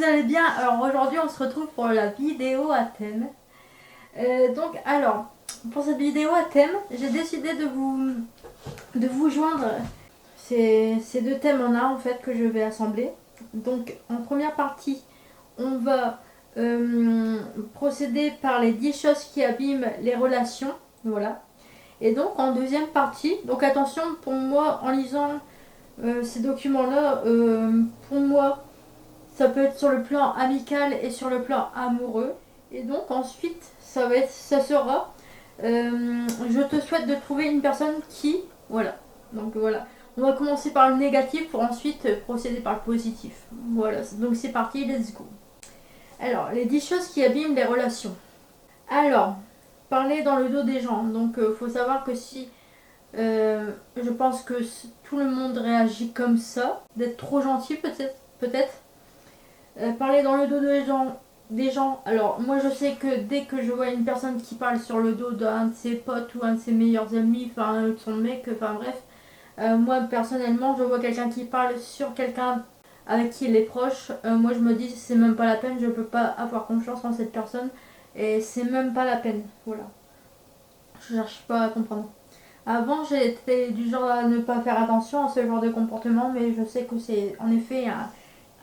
allez bien. Alors aujourd'hui on se retrouve pour la vidéo à thème. Alors pour cette vidéo à thème, j'ai décidé de vous joindre ces deux thèmes en un en fait que je vais assembler. Donc en première partie, on va procéder par les 10 choses qui abîment les relations. Voilà. Et donc en deuxième partie, donc attention pour moi en lisant ces documents-là, pour moi ça peut être sur le plan amical et sur le plan amoureux. Et donc ensuite, ça sera, je te souhaite de trouver une personne qui, voilà. Donc voilà, on va commencer par le négatif pour ensuite procéder par le positif. Voilà, donc c'est parti, let's go. Alors, les 10 choses qui abîment les relations. Alors, parler dans le dos des gens. Donc, faut savoir que si je pense que tout le monde réagit comme ça, d'être trop gentil peut-être. Parler dans le dos des gens. Alors moi je sais que dès que je vois une personne qui parle sur le dos d'un de ses potes ou un de ses meilleurs amis, enfin de son mec, enfin bref, moi personnellement je vois quelqu'un qui parle sur quelqu'un avec qui il est proche, moi je me dis c'est même pas la peine, je peux pas avoir confiance en cette personne et c'est même pas la peine, voilà. Je cherche pas à comprendre. Avant j'étais du genre à ne pas faire attention à ce genre de comportement, mais je sais que c'est en effet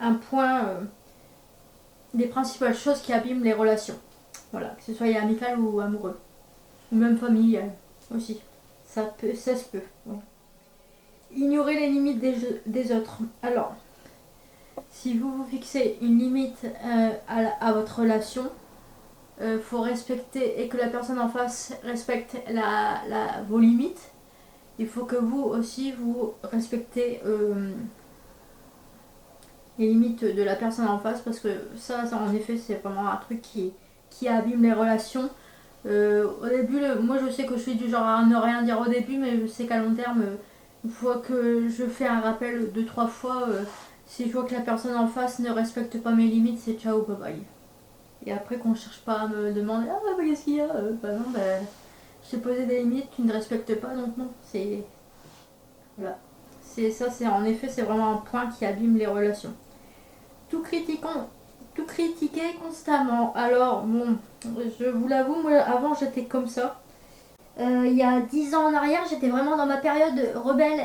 un point des principales choses qui abîment les relations. Voilà, que ce soit amical ou amoureux. Ou même familial aussi. Ça se peut. Ouais. Ignorer les limites des autres. Alors, si vous vous fixez une limite à votre relation, faut respecter et que la personne en face respecte vos limites. Il faut que vous aussi vous respectez les limites de la personne en face parce que ça en effet c'est vraiment un truc qui abîme les relations. Au début, moi je sais que je suis du genre à ne rien dire au début, mais je sais qu'à long terme, une fois que je fais un rappel 2-3 fois, si je vois que la personne en face ne respecte pas mes limites, c'est ciao, bye bye. Et après qu'on cherche pas à me demander ah bah qu'est-ce qu'il y a, bah non, bah je t'ai posé des limites, tu ne respectes pas, donc non, c'est voilà. C'est en effet c'est vraiment un point qui abîme les relations. Tout critiquons, tout critiquer constamment. Alors bon, je vous l'avoue, moi avant j'étais comme ça. Il y a 10 ans en arrière, j'étais vraiment dans ma période rebelle,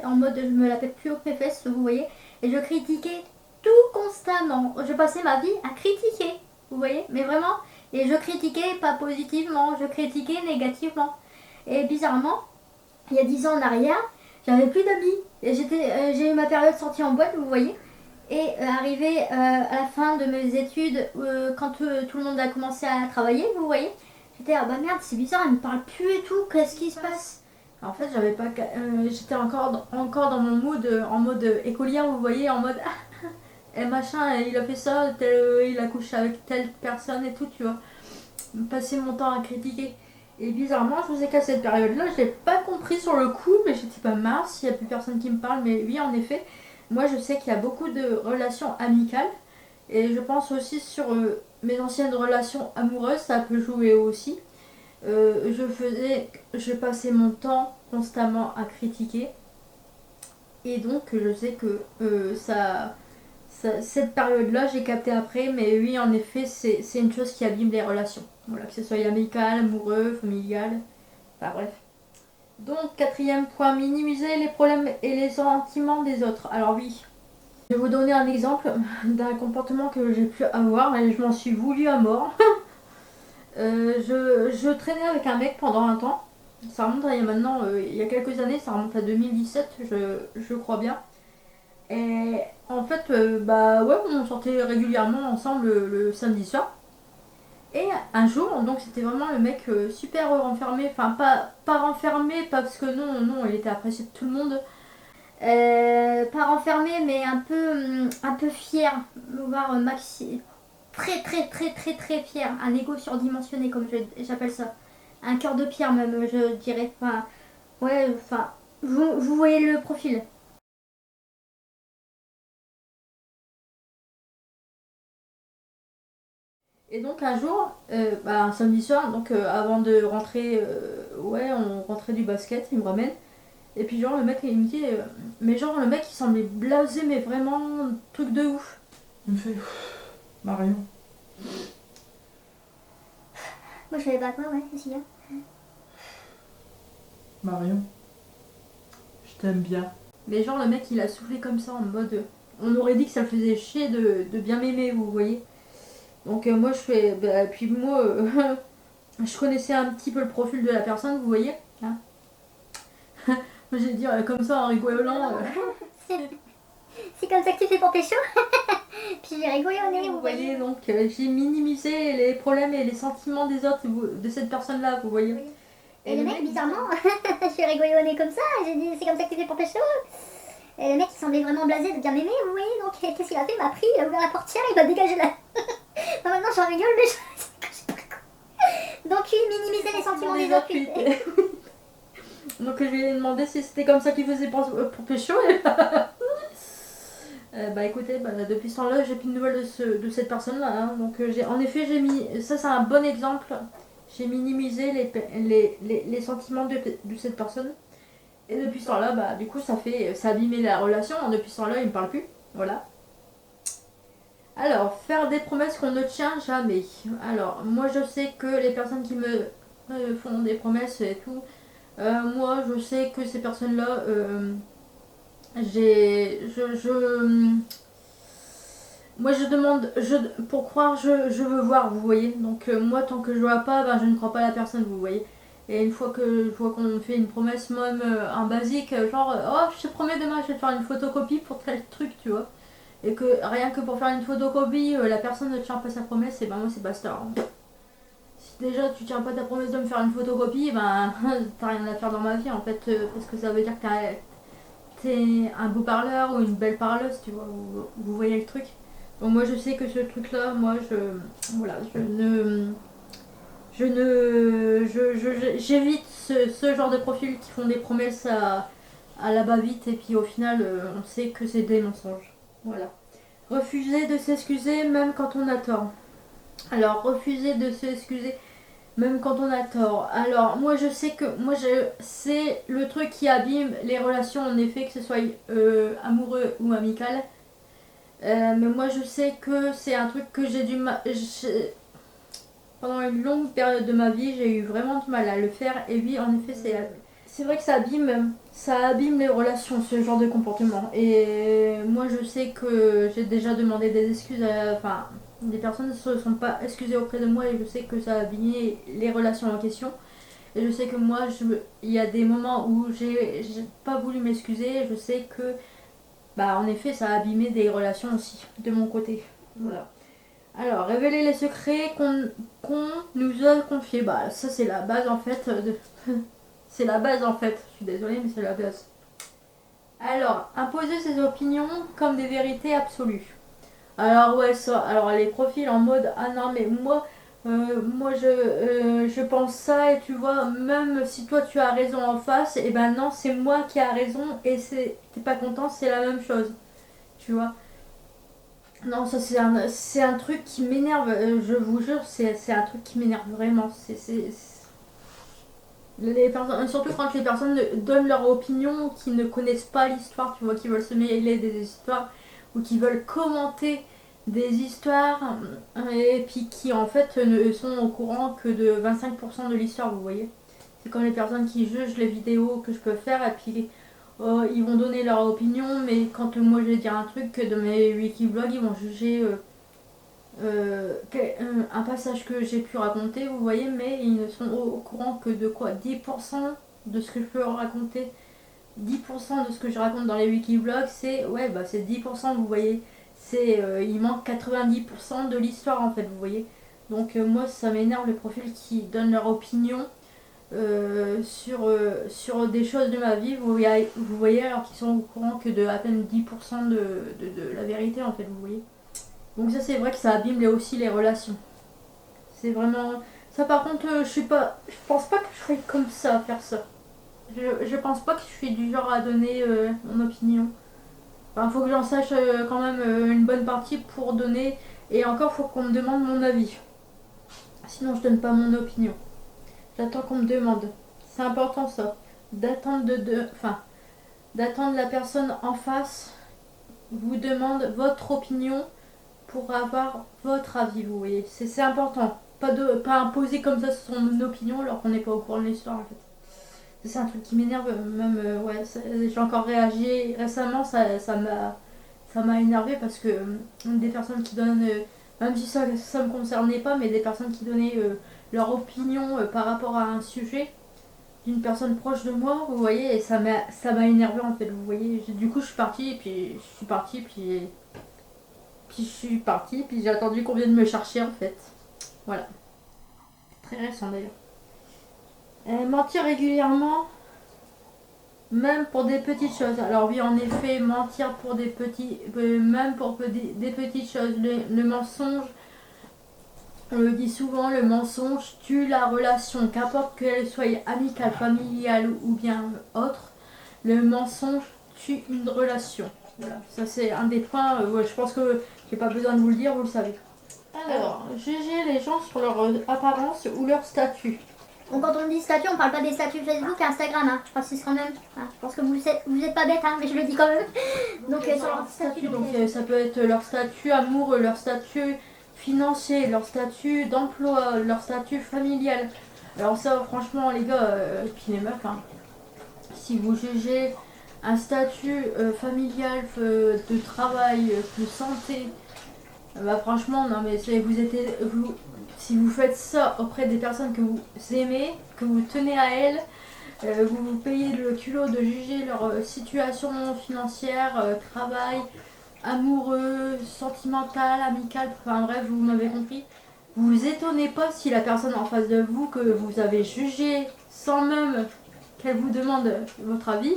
en mode je me la pète plus haut que mes fesses, vous voyez. Et je critiquais tout constamment. Je passais ma vie à critiquer, vous voyez, mais vraiment. Et je critiquais pas positivement, je critiquais négativement. Et bizarrement, il y a 10 ans en arrière, j'avais plus d'amis. Et j'ai eu ma période sortie en boîte, vous voyez. Et arrivé à la fin de mes études, quand tout le monde a commencé à travailler, vous voyez, j'étais ah bah merde, c'est bizarre, elle me parle plus et tout, qu'est-ce qui se passe? En fait, j'avais pas, j'étais encore dans mon mood, en mode écolière, vous voyez, en mode ah, et machin, il a fait ça, il a couché avec telle personne et tout, tu vois. Passer mon temps à critiquer. Et bizarrement, je sais qu'à cette période-là, je l'ai pas compris sur le coup, mais j'étais pas mince, il y a plus personne qui me parle, mais oui, en effet. Moi, je sais qu'il y a beaucoup de relations amicales et je pense aussi sur mes anciennes relations amoureuses, ça peut jouer aussi. Je passais mon temps constamment à critiquer et donc je sais que cette période-là, j'ai capté après, mais oui, en effet, c'est une chose qui abîme les relations. Voilà, que ce soit amical, amoureux, familial, enfin bref. Donc, quatrième point, minimiser les problèmes et les sentiments des autres. Alors oui, je vais vous donner un exemple d'un comportement que j'ai pu avoir et je m'en suis voulu à mort. Je traînais avec un mec pendant un temps. Ça remonte à il y a quelques années, ça remonte à 2017, je crois bien. Et en fait, bah ouais, on sortait régulièrement ensemble le samedi soir. Et un jour, donc c'était vraiment le mec super renfermé, enfin pas renfermé, parce que non, il était apprécié de tout le monde. Pas renfermé, mais un peu fier, voire maxi, très très très très très fier, un ego surdimensionné comme j'appelle ça, un cœur de pierre même, je dirais. Enfin, ouais, enfin, vous voyez le profil. Et donc un jour, un samedi soir, donc avant de rentrer, ouais, on rentrait du basket, il me ramène. Et puis genre le mec il me dit, mais genre le mec il semblait blasé mais vraiment truc de ouf. Il me fait, Marion. Moi je savais pas quoi, ouais, aussi bien. Marion. Je t'aime bien. Mais genre le mec il a soufflé comme ça en mode... On aurait dit que ça le faisait chier de bien m'aimer, vous voyez. Donc moi je fais... Bah, puis moi... je connaissais un petit peu le profil de la personne, vous voyez. Hein. Moi j'ai dit comme ça en rigolant... C'est comme ça que tu fais pour pécho. Puis j'ai rigolé au nez, vous voyez, donc j'ai minimisé les problèmes et les sentiments des autres, de cette personne-là, vous voyez. Oui. Et le mec, bizarrement, j'ai rigolé au nez comme ça, j'ai dit c'est comme ça que tu fais pour pécho. Et le mec, il semblait vraiment blasé de bien m'aimer, vous voyez, donc qu'est-ce qu'il a fait? Il m'a pris, il a ouvert la portière, il m'a dégagé là. Bon, maintenant j'en rigole, mais je sais pas quoi. Donc il minimisait les sentiments des autres. Donc je lui ai demandé si c'était comme ça qu'il faisait pour pécho. Bah écoutez, bah, depuis ce temps-là, j'ai plus de nouvelles de cette personne-là. Hein. Donc en effet, j'ai mis... Ça c'est un bon exemple. J'ai minimisé les sentiments de cette personne. Et depuis ce temps-là, bah du coup, ça a abîmé la relation. Depuis ce temps-là, il me parle plus. Voilà. Alors, faire des promesses qu'on ne tient jamais. Alors, moi je sais que les personnes qui me font des promesses et tout, moi je sais que ces personnes-là, moi je demande, pour croire, je veux voir, vous voyez. Donc moi tant que je vois pas, ben, je ne crois pas à la personne, vous voyez. Et une fois que je vois qu'on me fait une promesse, même un basique, genre oh je te promets demain je vais te faire une photocopie pour tel truc, tu vois. Et que rien que pour faire une photocopie, la personne ne tient pas sa promesse, et ben moi c'est basta. Hein. Si déjà tu tiens pas ta promesse de me faire une photocopie, ben t'as rien à faire dans ma vie en fait, parce que ça veut dire que t'es un beau parleur ou une belle parleuse, tu vois, vous voyez le truc. Donc moi je sais que ce truc là, moi voilà, j'évite ce genre de profils qui font des promesses à la va-vite et puis au final on sait que c'est des mensonges. Voilà. Refuser de s'excuser même quand on a tort. Alors refuser de s'excuser même quand on a tort. Alors moi je sais que c'est le truc qui abîme les relations en effet, que ce soit amoureux ou amical. Mais moi je sais que c'est un truc que j'ai du mal. Pendant une longue période de ma vie, j'ai eu vraiment du mal à le faire. Et oui, en effet, c'est vrai que ça abîme les relations, ce genre de comportement. Et moi, je sais que j'ai déjà demandé des excuses. Enfin, des personnes ne se sont pas excusées auprès de moi et je sais que ça a abîmé les relations en question. Et je sais que moi, il y a des moments où j'ai pas voulu m'excuser. Je sais que, bah, en effet, ça a abîmé des relations aussi, de mon côté. Voilà. Alors, révéler les secrets qu'on nous a confiés. Bah, ça, c'est la base en fait. C'est la base en fait. Je suis désolée, mais c'est la base. Alors, imposer ses opinions comme des vérités absolues. Alors, ouais, ça. Alors, les profils en mode ah non, mais moi je pense ça et tu vois, même si toi tu as raison en face, et ben non, c'est moi qui a raison et t'es pas content, c'est la même chose. Tu vois. Non, ça c'est un truc qui m'énerve, je vous jure, c'est un truc qui m'énerve vraiment. Surtout quand les personnes donnent leur opinion, qui ne connaissent pas l'histoire, tu vois, qui veulent se mêler des histoires, ou qui veulent commenter des histoires, et puis qui en fait ne sont au courant que de 25% de l'histoire, vous voyez. C'est comme les personnes qui jugent les vidéos que je peux faire, et puis ils vont donner leur opinion, mais quand moi je vais dire un truc de mes wikiblogs, ils vont juger un passage que j'ai pu raconter, vous voyez, mais ils ne sont au courant que de quoi 10% de ce que je peux raconter. 10% de ce que je raconte dans les wikiblogs, c'est ouais, bah c'est 10%, vous voyez. Il manque 90% de l'histoire en fait, vous voyez. Donc moi ça m'énerve les profils qui donnent leur opinion sur des choses de ma vie, vous voyez, alors qu'ils sont au courant que de à peine 10% de la vérité en fait, vous voyez. Donc ça c'est vrai que ça abîme aussi les relations. C'est vraiment... Ça par contre, je pense pas que je serais comme ça à faire ça. Je pense pas que je suis du genre à donner mon opinion. Enfin, faut que j'en sache quand même une bonne partie pour donner. Et encore, faut qu'on me demande mon avis. Sinon, je donne pas mon opinion. J'attends qu'on me demande. C'est important ça. D'attendre d'attendre la personne en face vous demande votre opinion pour avoir votre avis, vous voyez. C'est important. Pas imposer comme ça son opinion alors qu'on n'est pas au courant de l'histoire en fait. C'est un truc qui m'énerve, même, ouais, j'ai encore réagi récemment, ça m'a énervé parce que des personnes qui donnent, même si ça me concernait pas, mais des personnes qui donnaient leur opinion par rapport à un sujet d'une personne proche de moi, vous voyez, et ça m'a énervé en fait, vous voyez. Du coup, je suis partie, et puis je suis partie, puis j'ai attendu qu'on vienne me chercher en fait. Voilà. Très récent d'ailleurs. Mentir régulièrement, même pour des petites choses. Alors oui, en effet, mentir pour des petits, même pour des petites choses. Le mensonge, on le dit souvent, le mensonge tue la relation, qu'importe qu'elle soit amicale, familiale ou bien autre. Le mensonge tue une relation. Voilà. Ça c'est un des points, ouais, je pense que j'ai pas besoin de vous le dire, vous le savez. Alors, juger les gens sur leur apparence ou leur statut. Donc quand on dit statut, on parle pas des statuts Facebook et Instagram, hein. Je pense que c'est quand même. Hein, je pense que vous êtes pas bête, hein, mais je le dis quand même. Donc sur leur statut. Donc ça peut être leur statut amoureux, leur statut financier, leur statut d'emploi, leur statut familial. Alors ça, franchement, les gars, et puis les meufs, hein, si vous jugez un statut familial, de travail, de santé, bah franchement, non mais si vous faites ça auprès des personnes que vous aimez, que vous tenez à elles, vous vous payez le culot de juger leur situation financière, travail, amoureux, sentimental, amical, enfin bref, vous m'avez compris. Vous vous étonnez pas si la personne en face de vous que vous avez jugée sans même qu'elle vous demande votre avis,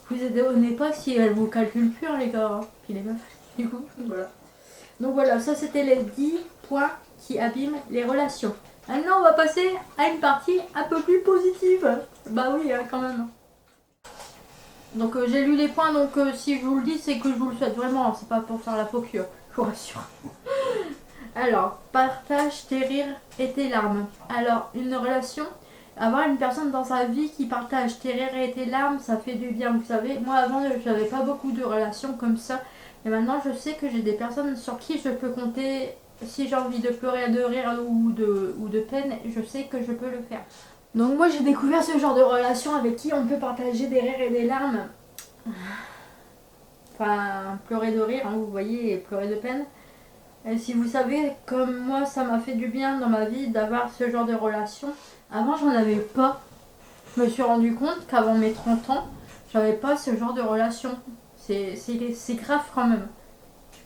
vous étonnez pas si elle vous calcule plus, hein, les gars, puis les meufs, du coup, voilà. Donc voilà, ça c'était les 10 points qui abîment les relations. Maintenant, on va passer à une partie un peu plus positive. Bah oui, hein, quand même. Donc j'ai lu les points, donc si je vous le dis, c'est que je vous le souhaite vraiment. C'est pas pour faire la faux cul, je vous rassure. Alors, partage tes rires et tes larmes. Alors, une relation, avoir une personne dans sa vie qui partage tes rires et tes larmes, ça fait du bien, vous savez. Moi, avant, j'avais pas beaucoup de relations comme ça. Et maintenant, je sais que j'ai des personnes sur qui je peux compter. Si j'ai envie de pleurer, de rire ou de peine, je sais que je peux le faire. Donc moi, j'ai découvert ce genre de relation avec qui on peut partager des rires et des larmes. Enfin, pleurer de rire, hein, vous voyez, et pleurer de peine. Et si vous savez, comme moi, ça m'a fait du bien dans ma vie d'avoir ce genre de relation. Avant, j'en avais pas. Je me suis rendu compte qu'avant mes 30 ans, j'avais pas ce genre de relation. C'est grave quand même.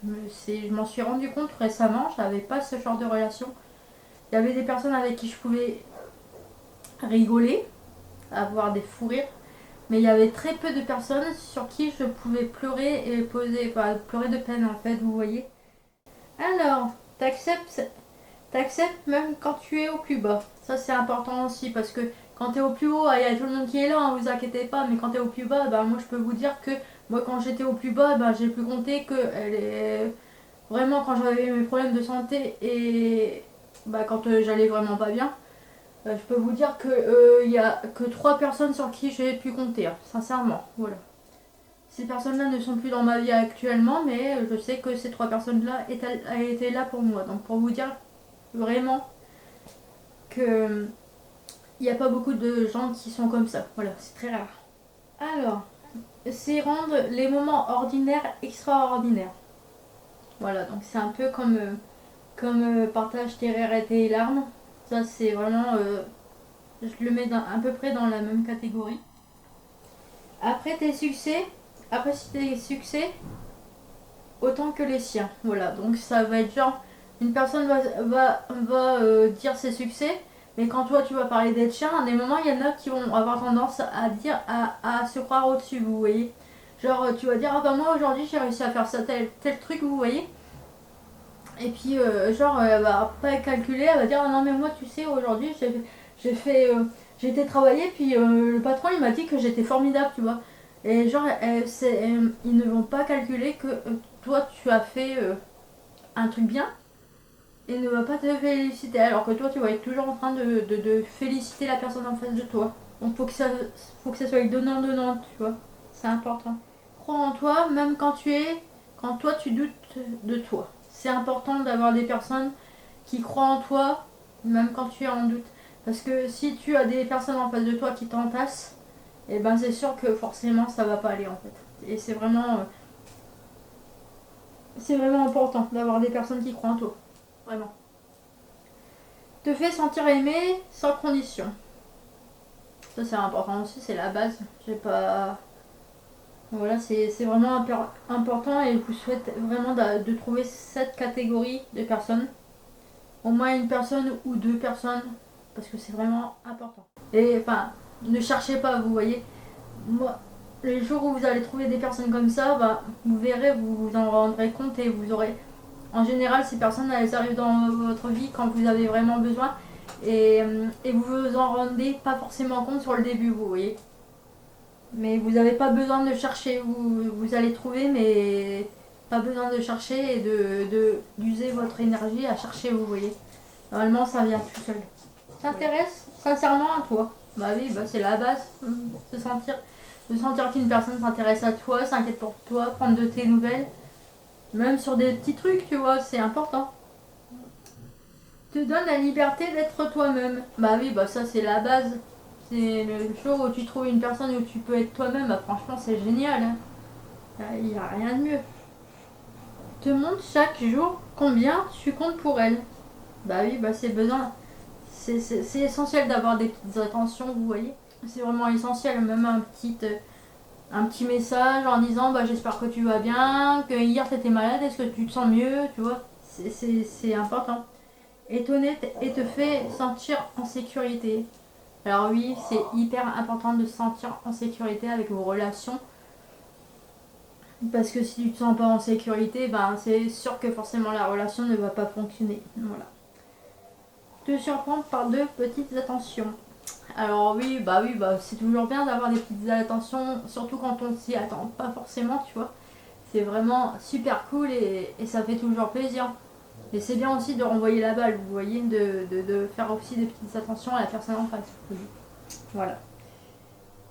Je m'en suis rendu compte récemment, j'avais pas ce genre de relation. Il y avait des personnes avec qui je pouvais rigoler, avoir des fous rires, mais il y avait très peu de personnes sur qui je pouvais pleurer et pleurer de peine en fait, vous voyez. Alors, t'acceptes même quand tu es au plus bas. Ça c'est important aussi parce que quand tu es au plus haut, il y a tout le monde qui est là, hein, vous inquiétez pas, mais quand tu es au plus bas, bah, moi je peux vous dire que moi quand j'étais au plus bas, bah, j'ai pu compter que vraiment quand j'avais mes problèmes de santé et bah, quand j'allais vraiment pas bien, je peux vous dire que il y a que 3 personnes sur qui j'ai pu compter, hein, sincèrement, voilà. Ces personnes-là ne sont plus dans ma vie actuellement, mais je sais que ces 3 personnes-là étaient là pour moi. Donc pour vous dire vraiment que il n'y a pas beaucoup de gens qui sont comme ça. Voilà, c'est très rare. Alors, c'est rendre les moments ordinaires extraordinaires. Voilà, donc c'est un peu comme partage tes rires et tes larmes. Ça c'est vraiment, je le mets à peu près dans la même catégorie. Après tes succès, apprécie tes succès autant que les siens. Voilà, donc ça va être genre, une personne va dire ses succès, mais quand toi tu vas parler d'être chien, à des moments il y en a qui vont avoir tendance à dire, à se croire au-dessus, vous voyez. Genre tu vas dire, ah bah moi aujourd'hui j'ai réussi à faire ça, tel truc, vous voyez. Et puis genre elle va pas calculer, elle va dire, ah non mais moi tu sais aujourd'hui j'ai été travailler, puis le patron il m'a dit que j'étais formidable, tu vois. Et genre, ils ne vont pas calculer que toi tu as fait un truc bien et ne va pas te féliciter. Alors que toi tu vas être toujours en train de féliciter la personne en face de toi. Donc faut que ça soit donnant-donnant, tu vois. C'est important. Crois en toi, même quand toi tu doutes de toi. c'est important d'avoir des personnes qui croient en toi, même quand tu es en doute. Parce que si tu as des personnes en face de toi qui t'entassent, et ben c'est sûr que forcément ça va pas aller en fait. Et c'est vraiment important d'avoir des personnes qui croient en toi. Vraiment. Te fait sentir aimé sans condition. Ça c'est important aussi, c'est la base. J'ai pas. Voilà, c'est vraiment important et je vous souhaite vraiment de trouver cette catégorie de personnes. Au moins une personne ou deux personnes, parce que c'est vraiment important. Et enfin, ne cherchez pas, vous voyez. Moi, les jours où vous allez trouver des personnes comme ça, bah, vous verrez, vous vous en rendrez compte et vous aurez. En général, ces personnes, elles arrivent dans votre vie quand vous avez vraiment besoin et vous vous en rendez pas forcément compte sur le début, vous voyez. Mais vous n'avez pas besoin de chercher, vous allez trouver, mais pas besoin de chercher et d'user votre énergie à chercher, vous voyez. Normalement, ça vient tout seul. S'intéresse sincèrement à toi. Bah oui, bah c'est la base. De sentir qu'une personne s'intéresse à toi, s'inquiète pour toi, prendre de tes nouvelles. Même sur des petits trucs, tu vois, c'est important. Te donne la liberté d'être toi-même. Bah oui, bah ça c'est la base. C'est le jour où tu trouves une personne où tu peux être toi-même, bah franchement c'est génial. Hein. Il n'y a rien de mieux. Te montre chaque jour combien tu comptes pour elle. Bah oui, bah c'est besoin. C'est essentiel d'avoir des petites attentions, vous voyez. C'est vraiment essentiel, même un petit message en disant bah j'espère que tu vas bien, que hier t'étais malade, est-ce que tu te sens mieux, tu vois. C'est important. Et t'honnête et te fait sentir en sécurité. Alors oui, c'est hyper important de se sentir en sécurité avec vos relations. Parce que si tu te sens pas en sécurité, ben c'est sûr que forcément la relation ne va pas fonctionner. Voilà. Te surprendre par de petites attentions. Alors oui, c'est toujours bien d'avoir des petites attentions, surtout quand on s'y attend pas forcément, tu vois. C'est vraiment super cool et ça fait toujours plaisir. Et c'est bien aussi de renvoyer la balle, vous voyez, de faire aussi des petites attentions à la personne en face. Voilà.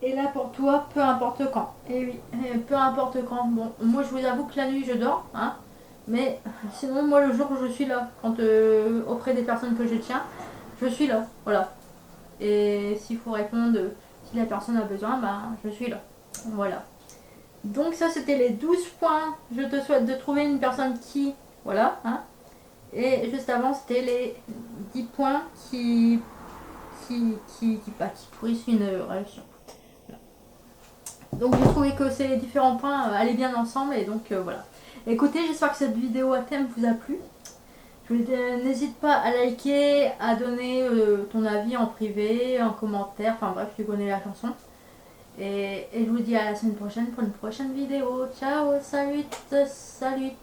Et là pour toi, peu importe quand. Et oui, peu importe quand. Bon, moi je vous avoue que la nuit je dors, hein. Mais sinon, moi le jour où je suis là, quand auprès des personnes que je tiens, je suis là. Voilà. Et s'il faut répondre, si la personne a besoin, ben je suis là. Voilà. Donc ça c'était les 12 points. Je te souhaite de trouver une personne qui. Voilà. Hein. Et juste avant c'était les 10 points qui pourrissent une relation. Donc j'ai trouvé que ces différents points allaient bien ensemble et donc voilà. Écoutez, j'espère que cette vidéo à thème vous a plu. N'hésite pas à liker, à donner ton avis en privé, en commentaire, enfin bref, tu connais la chanson. Et je vous dis à la semaine prochaine pour une prochaine vidéo. Ciao, salut, salut.